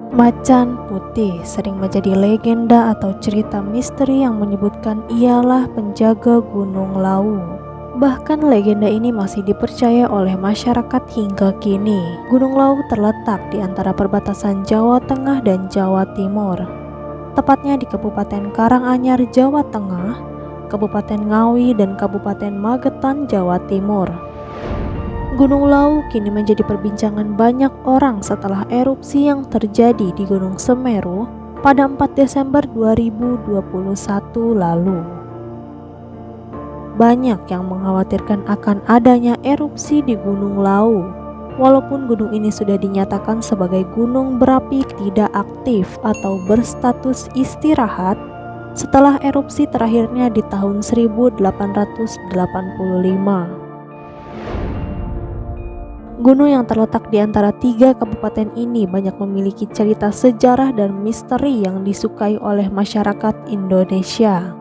Macan putih sering menjadi legenda atau cerita misteri yang menyebutkan ialah penjaga Gunung Lawu. Bahkan legenda ini masih dipercaya oleh masyarakat hingga kini. Gunung Lawu terletak di antara perbatasan Jawa Tengah dan Jawa Timur, tepatnya di Kabupaten Karanganyar, Jawa Tengah, Kabupaten Ngawi, dan Kabupaten Magetan, Jawa Timur. Gunung Lawu kini menjadi perbincangan banyak orang setelah erupsi yang terjadi di Gunung Semeru pada 4 Desember 2021 lalu. Banyak yang mengkhawatirkan akan adanya erupsi di Gunung Lawu. Walaupun gunung ini sudah dinyatakan sebagai gunung berapi tidak aktif atau berstatus istirahat setelah erupsi terakhirnya di tahun 1885. Gunung yang terletak di antara 3 kabupaten ini banyak memiliki cerita sejarah dan misteri yang disukai oleh masyarakat Indonesia.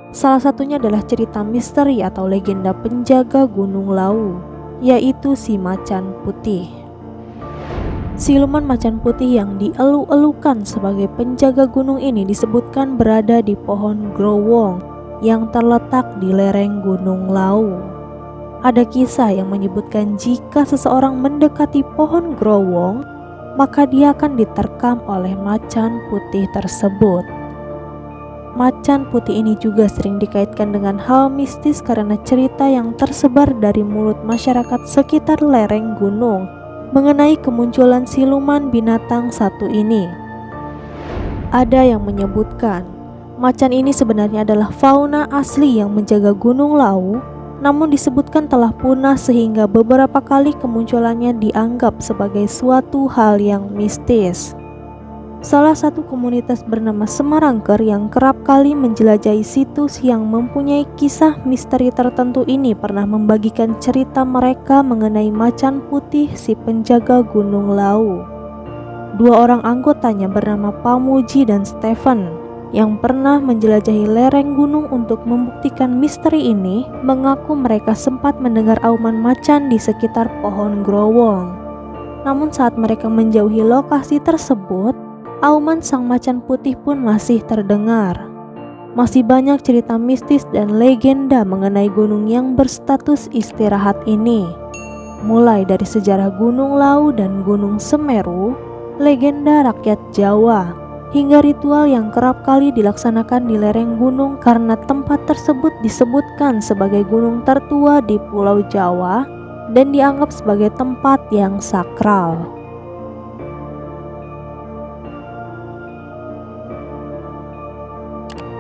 Salah satunya adalah cerita misteri atau legenda penjaga Gunung Lawu, yaitu si Macan Putih. Siluman macan putih yang dielu-elukan sebagai penjaga gunung ini disebutkan berada di pohon growong yang terletak di lereng Gunung Lawu. Ada kisah yang menyebutkan jika seseorang mendekati pohon growong, maka dia akan diterkam oleh macan putih tersebut. Macan putih ini juga sering dikaitkan dengan hal mistis karena cerita yang tersebar dari mulut masyarakat sekitar lereng gunung mengenai kemunculan siluman binatang satu ini. Ada yang menyebutkan macan ini sebenarnya adalah fauna asli yang menjaga Gunung Lawu, namun disebutkan telah punah sehingga beberapa kali kemunculannya dianggap sebagai suatu hal yang mistis. Salah satu komunitas bernama Semarangker yang kerap kali menjelajahi situs yang mempunyai kisah misteri tertentu ini pernah membagikan cerita mereka mengenai macan putih si penjaga Gunung Lawu. 2 orang anggotanya bernama Pamuji dan Stephen yang pernah menjelajahi lereng gunung untuk membuktikan misteri ini mengaku mereka sempat mendengar auman macan di sekitar pohon growong. Namun saat mereka menjauhi lokasi tersebut, auman sang macan putih pun masih terdengar. Masih banyak cerita mistis dan legenda mengenai gunung yang berstatus istirahat ini. Mulai dari sejarah Gunung Lawu dan Gunung Semeru, legenda rakyat Jawa, hingga ritual yang kerap kali dilaksanakan di lereng gunung karena tempat tersebut disebutkan sebagai gunung tertua di Pulau Jawa dan dianggap sebagai tempat yang sakral.